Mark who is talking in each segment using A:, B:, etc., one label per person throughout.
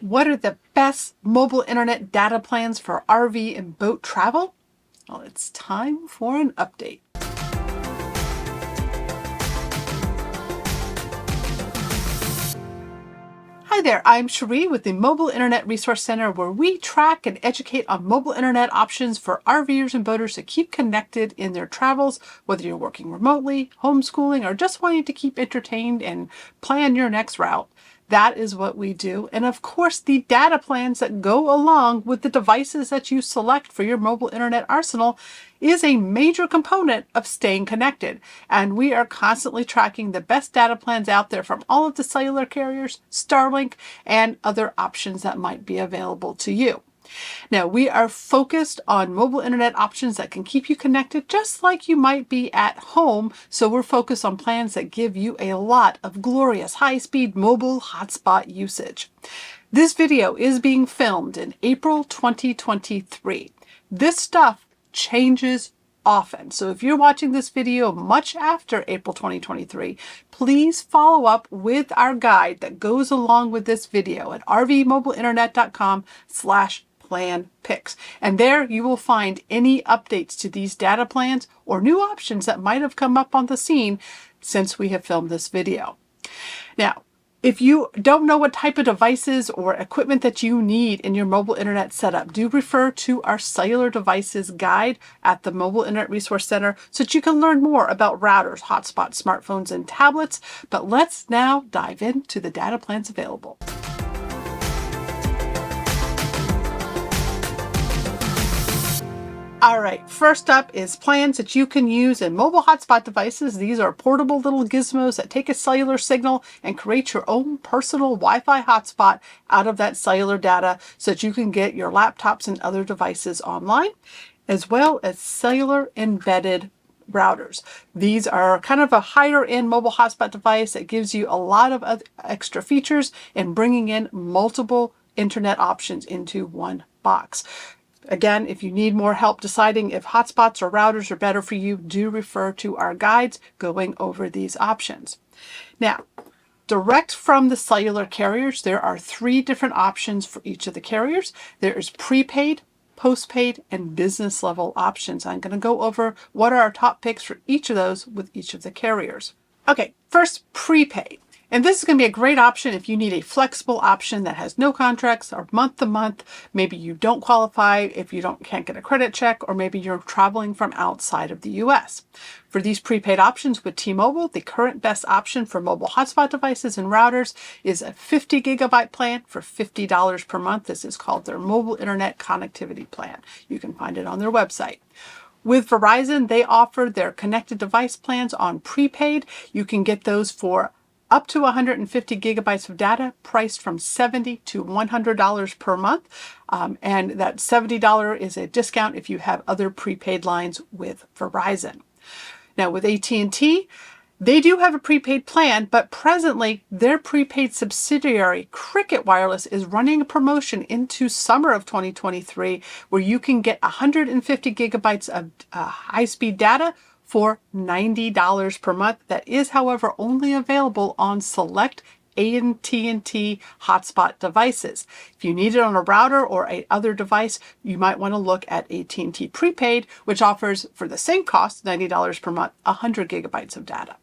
A: What are the best mobile internet data plans for RV and boat travel? Well, it's time for an update. Hi there, I'm Cherie with the Mobile Internet Resource Center, where we track and educate on mobile internet options for RVers and boaters to keep connected in their travels, whether you're working remotely, homeschooling, or just wanting to keep entertained and plan your next route. That is what we do. And of course, the data plans that go along with the devices that you select for your mobile internet arsenal is a major component of staying connected. And we are constantly tracking the best data plans out there from all of the cellular carriers, Starlink, and other options that might be available to you. Now, we are focused on mobile internet options that can keep you connected just like you might be at home. So we're focused on plans that give you a lot of glorious high-speed mobile hotspot usage. This video is being filmed in April 2023. This stuff changes often. So if you're watching this video much after April 2023, please follow up with our guide that goes along with this video at rvmobileinternet.com/plan picks. And there you will find any updates to these data plans or new options that might have come up on the scene since we have filmed this video. Now, if you don't know what type of devices or equipment that you need in your mobile internet setup, do refer to our cellular devices guide at the Mobile Internet Resource Center so that you can learn more about routers, hotspots, smartphones, and tablets. But let's now dive into the data plans available. All right, first up is plans that you can use in mobile hotspot devices. These are portable little gizmos that take a cellular signal and create your own personal Wi-Fi hotspot out of that cellular data so that you can get your laptops and other devices online, as well as cellular embedded routers. These are kind of a higher end mobile hotspot device that gives you a lot of extra features and bringing in multiple internet options into one box. Again, if you need more help deciding if hotspots or routers are better for you, do refer to our guides going over these options. Now, direct from the cellular carriers, there are 3 different options for each of the carriers. There is prepaid, postpaid, and business level options. I'm going to go over what are our top picks for each of those with each of the carriers. Okay, first, prepaid. And this is going to be a great option if you need a flexible option that has no contracts or month to month. Maybe you don't qualify if you can't get a credit check, or maybe you're traveling from outside of the US. For these prepaid options with T-Mobile, the current best option for mobile hotspot devices and routers is a 50 gigabyte plan for $50 per month. This is called their mobile internet connectivity plan. You can find it on their website. With Verizon, they offer their connected device plans on prepaid. You can get those for up to 150 gigabytes of data, priced from $70 to $100 per month. And that $70 is a discount if you have other prepaid lines with Verizon. Now with AT&T, they do have a prepaid plan, but presently their prepaid subsidiary, Cricket Wireless, is running a promotion into summer of 2023 where you can get 150 gigabytes of high-speed data for $90 per month. That is, however, only available on select AT&T hotspot devices. If you need it on a router or a other device, you might want to look at AT&T prepaid, which offers for the same cost, $90 per month, 100 gigabytes of data.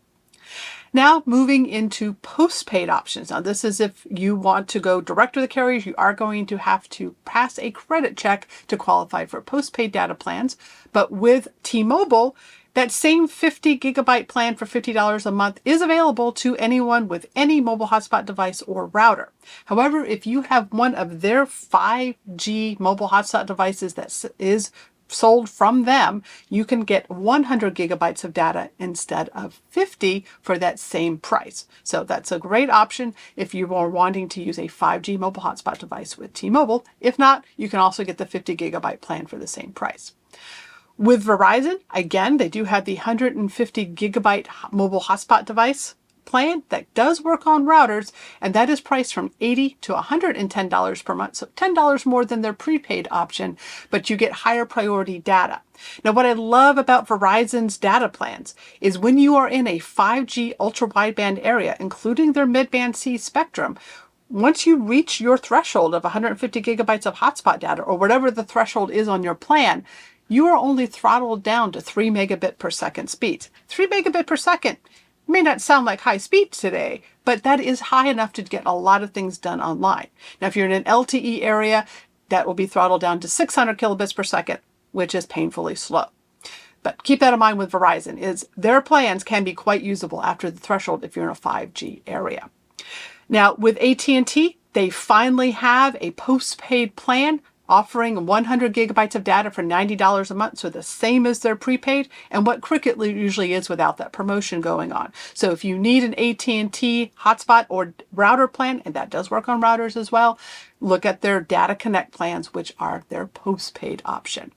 A: Now moving into postpaid options. Now this is if you want to go direct to the carriers, you are going to have to pass a credit check to qualify for postpaid data plans. But with T-Mobile, that same 50 gigabyte plan for $50 a month is available to anyone with any mobile hotspot device or router. However, if you have one of their 5G mobile hotspot devices that is sold from them, you can get 100 gigabytes of data instead of 50 for that same price. So that's a great option if you are wanting to use a 5G mobile hotspot device with T-Mobile. If not, you can also get the 50 gigabyte plan for the same price. With Verizon, again, they do have the 150 gigabyte mobile hotspot device plan that does work on routers, and that is priced from $80 to $110 per month, so $10 more than their prepaid option, but you get higher priority data. Now, what I love about Verizon's data plans is when you are in a 5G ultra-wideband area, including their mid-band C spectrum, once you reach your threshold of 150 gigabytes of hotspot data, or whatever the threshold is on your plan, you are only throttled down to 3 megabit per second speeds. 3 megabit per second may not sound like high speed today, but that is high enough to get a lot of things done online. Now, if you're in an LTE area, that will be throttled down to 600 kilobits per second, which is painfully slow. But keep that in mind with Verizon, is their plans can be quite usable after the threshold if you're in a 5G area. Now, with AT&T, they finally have a postpaid plan offering 100 gigabytes of data for $90 a month, so the same as their prepaid, and what Cricket usually is without that promotion going on. So if you need an AT&T hotspot or router plan, and that does work on routers as well, look at their Data Connect plans, which are their postpaid option.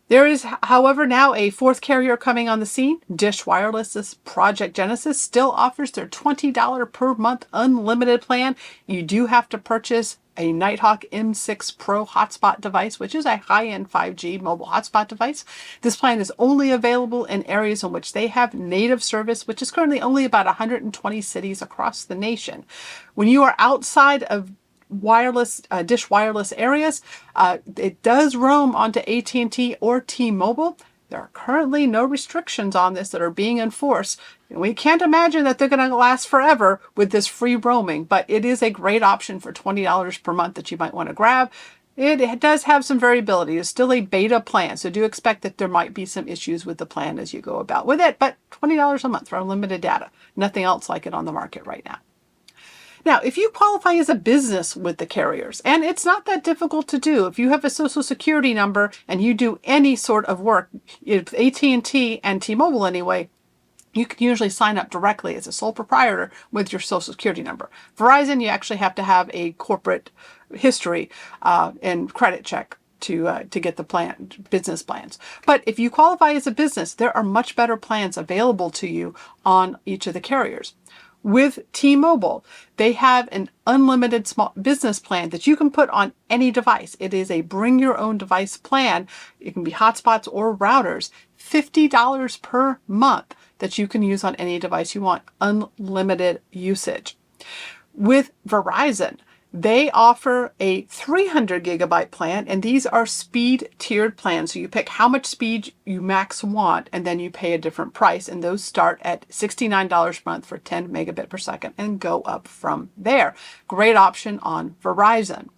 A: There is, however, now a fourth carrier coming on the scene. Dish Wireless's Project Genesis still offers their $20 per month unlimited plan. You do have to purchase a Nighthawk M6 Pro hotspot device, which is a high-end 5G mobile hotspot device. This plan is only available in areas in which they have native service, which is currently only about 120 cities across the nation. When you are outside of wireless Dish Wireless areas, it does roam onto AT&T or T-Mobile. There are currently no restrictions on this that are being enforced. We can't imagine that they're going to last forever with this free roaming, but it is a great option for $20 per month that you might want to grab. It does have some variability. It's still a beta plan, so do expect that there might be some issues with the plan as you go about with it, but $20 a month for unlimited data. Nothing else like it on the market right now. Now, if you qualify as a business with the carriers, and it's not that difficult to do, if you have a social security number and you do any sort of work, if AT&T and T-Mobile anyway, you can usually sign up directly as a sole proprietor with your social security number. Verizon, you actually have to have a corporate history and credit check to get the plan, business plans. But if you qualify as a business, there are much better plans available to you on each of the carriers. With T-Mobile, they have an unlimited small business plan that you can put on any device. It is a bring your own device plan. It can be hotspots or routers, $50 per month that you can use on any device you want, unlimited usage. With Verizon, they offer a 300 gigabyte plan, and these are speed tiered plans. So you pick how much speed you max want, and then you pay a different price. And those start at $69 per month for 10 megabit per second and go up from there. Great option on Verizon.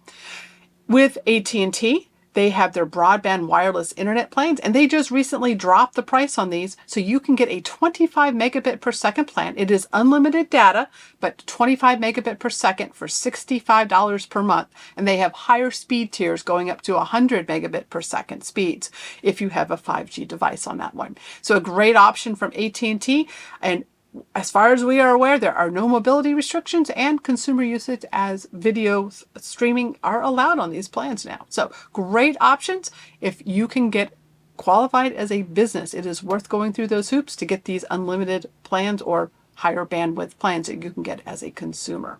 A: With AT&T, they have their broadband wireless internet plans, and they just recently dropped the price on these, so you can get a 25 megabit per second plan. It is unlimited data, but 25 megabit per second for $65 per month, and they have higher speed tiers going up to 100 megabit per second speeds if you have a 5G device on that one. So a great option from AT&T, and as far as we are aware, there are no mobility restrictions, and consumer usage as video streaming are allowed on these plans now. So great options. If you can get qualified as a business, it is worth going through those hoops to get these unlimited plans or higher bandwidth plans that you can get as a consumer.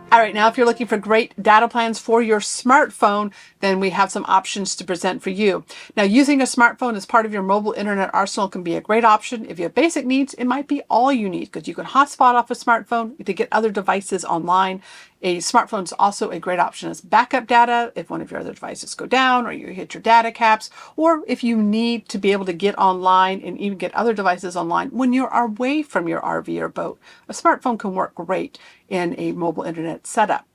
A: All right, now if you're looking for great data plans for your smartphone, then we have some options to present for you. Now, using a smartphone as part of your mobile internet arsenal can be a great option. If you have basic needs, it might be all you need, because you can hotspot off a smartphone to get other devices online. A smartphone is also a great option as backup data if one of your other devices go down or you hit your data caps, or if you need to be able to get online and even get other devices online when you're away from your RV or boat. A smartphone can work great in a mobile internet setup.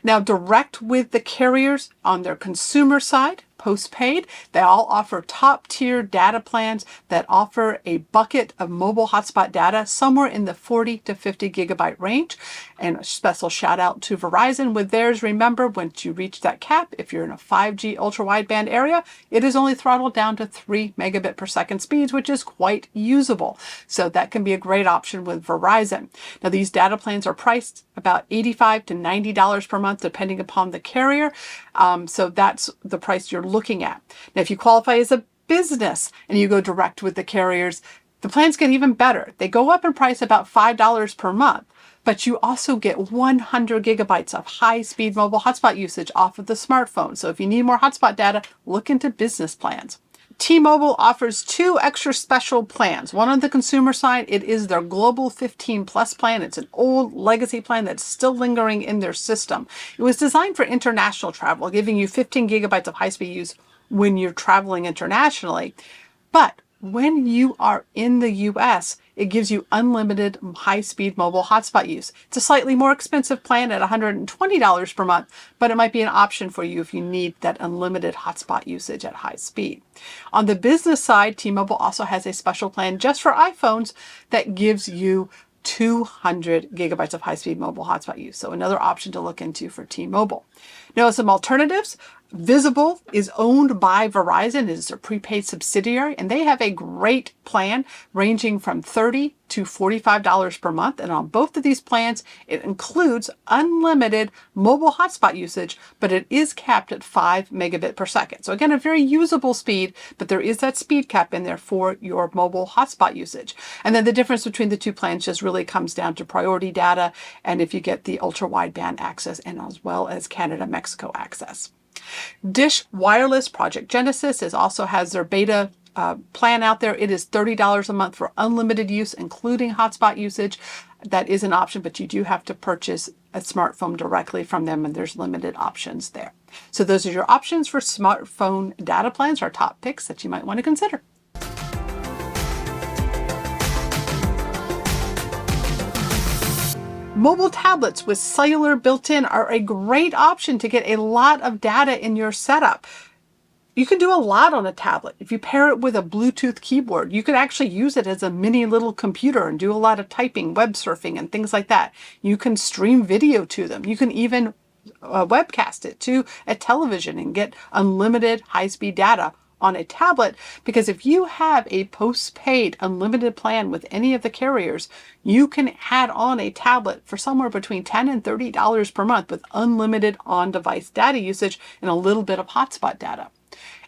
A: Now, direct with the carriers on their consumer side, postpaid, they all offer top tier data plans that offer a bucket of mobile hotspot data somewhere in the 40 to 50 gigabyte range. And a special shout out to Verizon with theirs. Remember, once you reach that cap, if you're in a 5G ultra wideband area, it is only throttled down to 3 megabit per second speeds, which is quite usable. So that can be a great option with Verizon. Now, these data plans are priced about $85 to $90 per month, depending upon the carrier. So that's the price you're looking at. Now, if you qualify as a business and you go direct with the carriers, the plans get even better. They go up in price about $5 per month, but you also get 100 gigabytes of high-speed mobile hotspot usage off of the smartphone. So if you need more hotspot data, look into business plans. T-Mobile offers two extra special plans. One on the consumer side, it is their Global 15 Plus plan. It's an old legacy plan that's still lingering in their system. It was designed for international travel, giving you 15 gigabytes of high-speed use when you're traveling internationally. But when you are in the US, it gives you unlimited high-speed mobile hotspot use. It's a slightly more expensive plan at $120 per month, but it might be an option for you if you need that unlimited hotspot usage at high speed. On the business side, T-Mobile also has a special plan just for iPhones that gives you 200 gigabytes of high-speed mobile hotspot use. So another option to look into for T-Mobile. Now, some alternatives. Visible is owned by Verizon. It is a prepaid subsidiary, and they have a great plan ranging from $30 to $45 per month. And on both of these plans, it includes unlimited mobile hotspot usage, but it is capped at 5 megabit per second. So again, a very usable speed, but there is that speed cap in there for your mobile hotspot usage. And then the difference between the two plans just really comes down to priority data and if you get the ultra wideband access and as well as Canada-Mexico access. Dish Wireless Project Genesis also has their beta plan out there. It is $30 a month for unlimited use, including hotspot usage. That is an option, but you do have to purchase a smartphone directly from them, and there's limited options there. So those are your options for smartphone data plans, our top picks that you might want to consider. Mobile tablets with cellular built in are a great option to get a lot of data in your setup. You can do a lot on a tablet. If you pair it with a Bluetooth keyboard, you could actually use it as a mini little computer and do a lot of typing, web surfing, and things like that. You can stream video to them. You can even webcast it to a television and get unlimited high-speed data on a tablet, because if you have a postpaid unlimited plan with any of the carriers, you can add on a tablet for somewhere between $10 and $30 per month with unlimited on-device data usage and a little bit of hotspot data.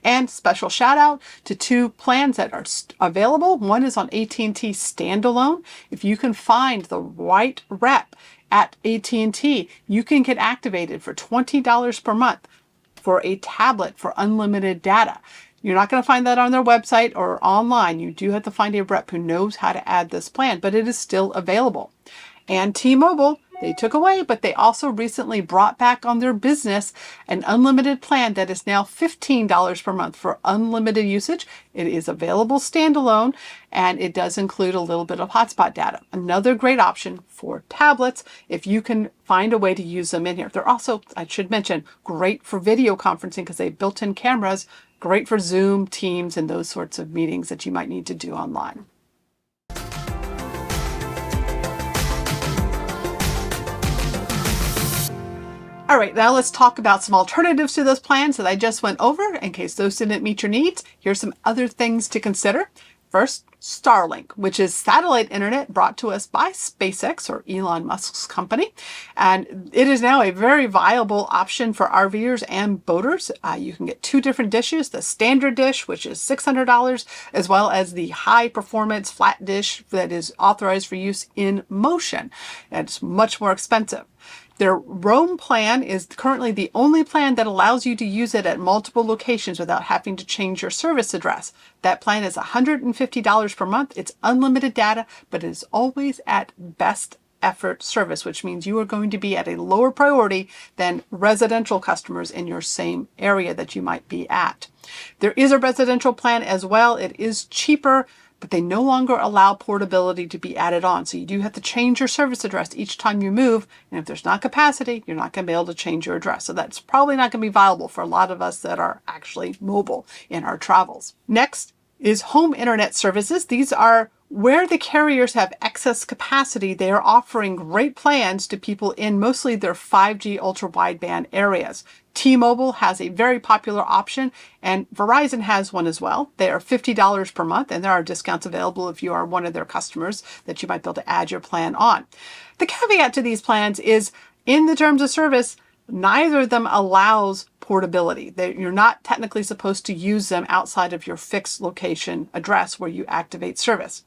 A: And special shout out to two plans that are available. One is on AT&T standalone. If you can find the right rep at AT&T, you can get activated for $20 per month for a tablet for unlimited data. You're not going to find that on their website or online. You do have to find a rep who knows how to add this plan, but it is still available. And T-Mobile, they took away, but they also recently brought back on their business an unlimited plan that is now $15 per month for unlimited usage. It is available standalone, and it does include a little bit of hotspot data. Another great option for tablets if you can find a way to use them in here. They're also, I should mention, great for video conferencing because they have built-in cameras. Great for Zoom, Teams, and those sorts of meetings that you might need to do online. All right, now let's talk about some alternatives to those plans that I just went over in case those didn't meet your needs. Here's some other things to consider. First, Starlink, which is satellite internet brought to us by SpaceX, or Elon Musk's company. And it is now a very viable option for RVers and boaters. You can get two different dishes, the standard dish, which is $600, as well as the high performance flat dish that is authorized for use in motion. It's much more expensive. Their Roam plan is currently the only plan that allows you to use it at multiple locations without having to change your service address. That plan is $150 per month. It's unlimited data, but it is always at best effort service, which means you are going to be at a lower priority than residential customers in your same area that you might be at. There is a residential plan as well. It is cheaper, but they no longer allow portability to be added on. So you do have to change your service address each time you move. And if there's not capacity, you're not going to be able to change your address. So that's probably not going to be viable for a lot of us that are actually mobile in our travels. Next is home internet services. These are where the carriers have excess capacity. They are offering great plans to people in mostly their 5G ultra wideband areas. T-Mobile has a very popular option, and Verizon has one as well. They are $50 per month, and there are discounts available if you are one of their customers that you might be able to add your plan on. The caveat to these plans is in the terms of service, neither of them allows portability. You're not technically supposed to use them outside of your fixed location address where you activate service.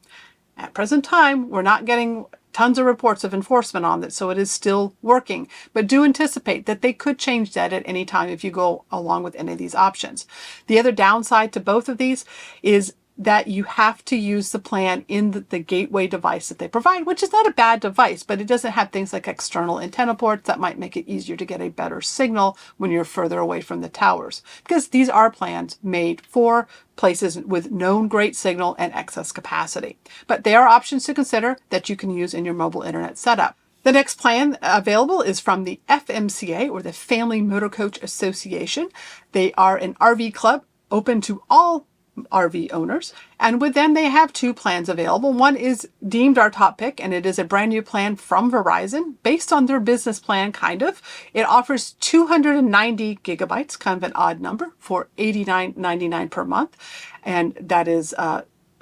A: At present time, we're not getting tons of reports of enforcement on it, so it is still working. But do anticipate that they could change that at any time if you go along with any of these options. The other downside to both of these is that you have to use the plan in the gateway device that they provide, which is not a bad device, but it doesn't have things like external antenna ports that might make it easier to get a better signal when you're further away from the towers, because these are plans made for places with known great signal and excess capacity. But they are options to consider that you can use in your mobile internet setup. The next plan available is from the FMCA, or the Family Motor Coach Association. They are an RV club open to all RV owners, and with them they have two plans available. One is deemed our top pick, and it is a brand new plan from Verizon based on their business plan, kind of. It offers 290 gigabytes, kind of an odd number, for $89.99 per month, and that is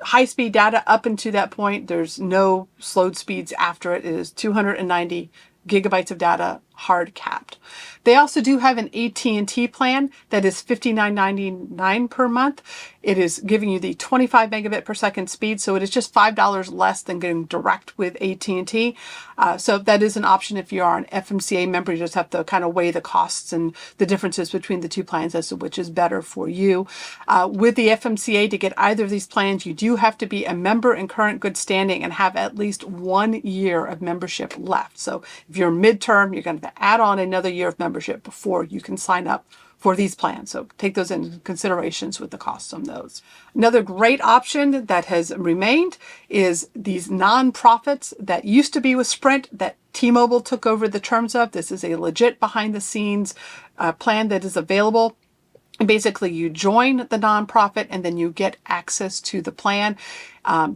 A: high-speed data up until that point. There's no slowed speeds after it. It is 290 gigabytes of data, hard capped. They also do have an AT&T plan that is $59.99 per month. It is giving you the 25 megabit per second speed, so it is just $5 less than getting direct with AT&T. So that is an option if you are an FMCA member. You just have to kind of weigh the costs and the differences between the two plans as to which is better for you. With the FMCA, to get either of these plans, you do have to be a member in current good standing and have at least 1 year of membership left. So if you're midterm, you're going to add on another year of membership before you can sign up for these plans. So take those into considerations with the costs on those. Another great option that has remained is these nonprofits that used to be with Sprint that T-Mobile took over the terms of. This is a legit behind the scenes plan that is available. Basically, you join the nonprofit and then you get access to the plan.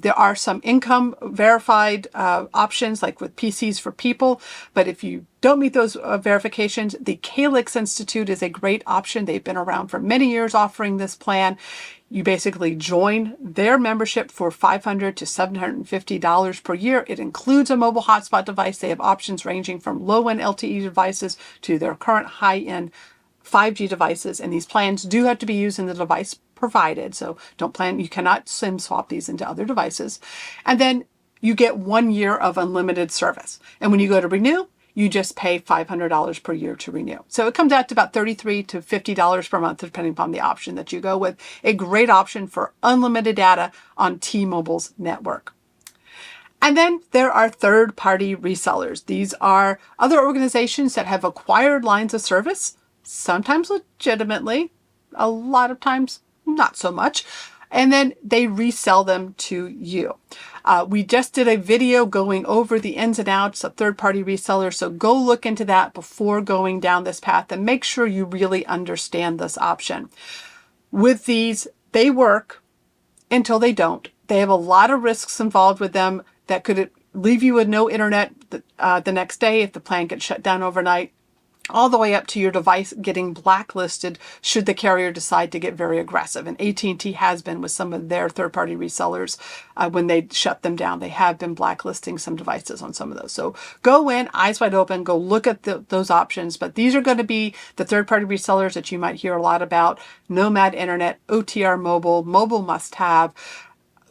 A: There are some income verified options, like with PCs for People, but if you don't meet those verifications, the Calyx Institute is a great option. They've been around for many years offering this plan. You basically join their membership for $500 to $750 per year. It includes a mobile hotspot device. They have options ranging from low-end LTE devices to their current high-end 5G devices, and these plans do have to be used in the device provided. So you cannot SIM swap these into other devices. And then you get 1 year of unlimited service. And when you go to renew, you just pay $500 per year to renew. So it comes out to about $33 to $50 per month, depending upon the option that you go with. A great option for unlimited data on T-Mobile's network. And then there are third-party resellers. These are other organizations that have acquired lines of service, sometimes legitimately, a lot of times not so much, and then they resell them to you. We just did a video going over the ins and outs of third-party resellers, so go look into that before going down this path and make sure you really understand this option. With these, they work until they don't. They have a lot of risks involved with them that could leave you with no internet the next day if the plan gets shut down overnight, all the way up to your device getting blacklisted should the carrier decide to get very aggressive. And AT&T has been with some of their third-party resellers when they shut them down. They have been blacklisting some devices on some of those. So go in, eyes wide open, go look at those options. But these are going to be the third-party resellers that you might hear a lot about: Nomad Internet, OTR Mobile, Mobile Must Have.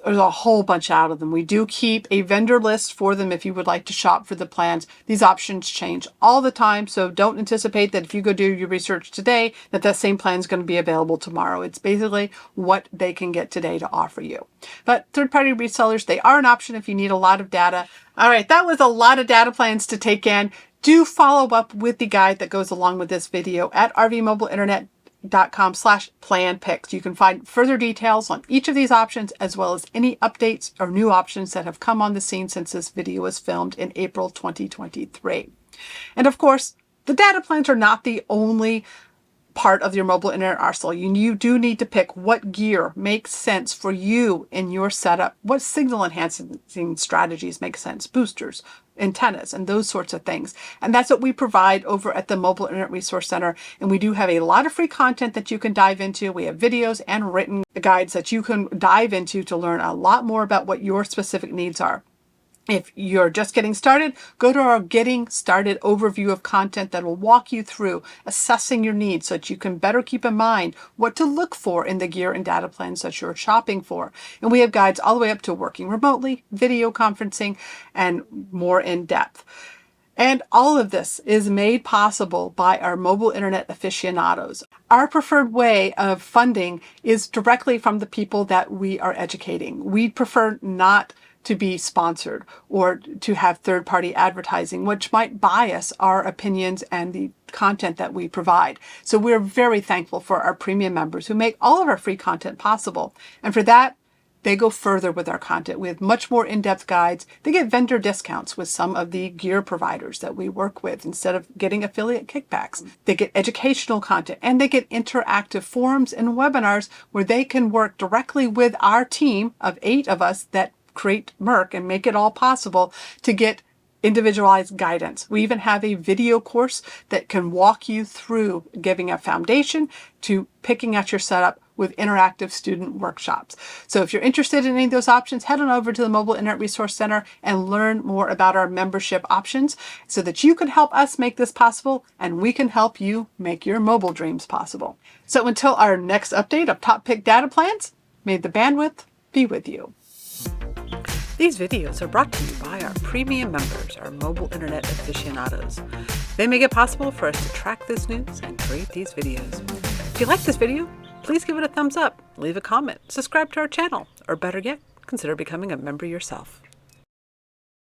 A: There's a whole bunch out of them. We do keep a vendor list for them if you would like to shop for the plans. These options change all the time, so don't anticipate that if you go do your research today, that same plan is going to be available tomorrow. It's basically what they can get today to offer you. But third-party resellers, they are an option if you need a lot of data. All right, that was a lot of data plans to take in. Do follow up with the guide that goes along with this video at rvmobileinternet.com/plan picks. You can find further details on each of these options, as well as any updates or new options that have come on the scene since this video was filmed in April 2023. And of course, the data plans are not the only part of your mobile internet arsenal. You do need to pick what gear makes sense for you in your setup, what signal enhancing strategies make sense, boosters, antennas, and those sorts of things. And that's what we provide over at the Mobile Internet Resource Center. And we do have a lot of free content that you can dive into. We have videos and written guides that you can dive into to learn a lot more about what your specific needs are. If you're just getting started, go to our Getting Started overview of content that will walk you through assessing your needs so that you can better keep in mind what to look for in the gear and data plans that you're shopping for. And we have guides all the way up to working remotely, video conferencing, and more in depth. And all of this is made possible by our mobile internet aficionados. Our preferred way of funding is directly from the people that we are educating. We prefer not to be sponsored or to have third-party advertising, which might bias our opinions and the content that we provide. So we're very thankful for our premium members who make all of our free content possible. And for that, they go further with our content. We have much more in-depth guides. They get vendor discounts with some of the gear providers that we work with instead of getting affiliate kickbacks. They get educational content, and they get interactive forums and webinars where they can work directly with our team of 8 of us that create Merck and make it all possible to get individualized guidance. We even have a video course that can walk you through giving a foundation to picking out your setup with interactive student workshops. So if you're interested in any of those options, head on over to the Mobile Internet Resource Center and learn more about our membership options so that you can help us make this possible and we can help you make your mobile dreams possible. So until our next update of top pick data plans, may the bandwidth be with you. These videos are brought to you by our premium members, our mobile internet aficionados. They make it possible for us to track this news and create these videos. If you like this video, please give it a thumbs up, leave a comment, subscribe to our channel, or better yet, consider becoming a member yourself.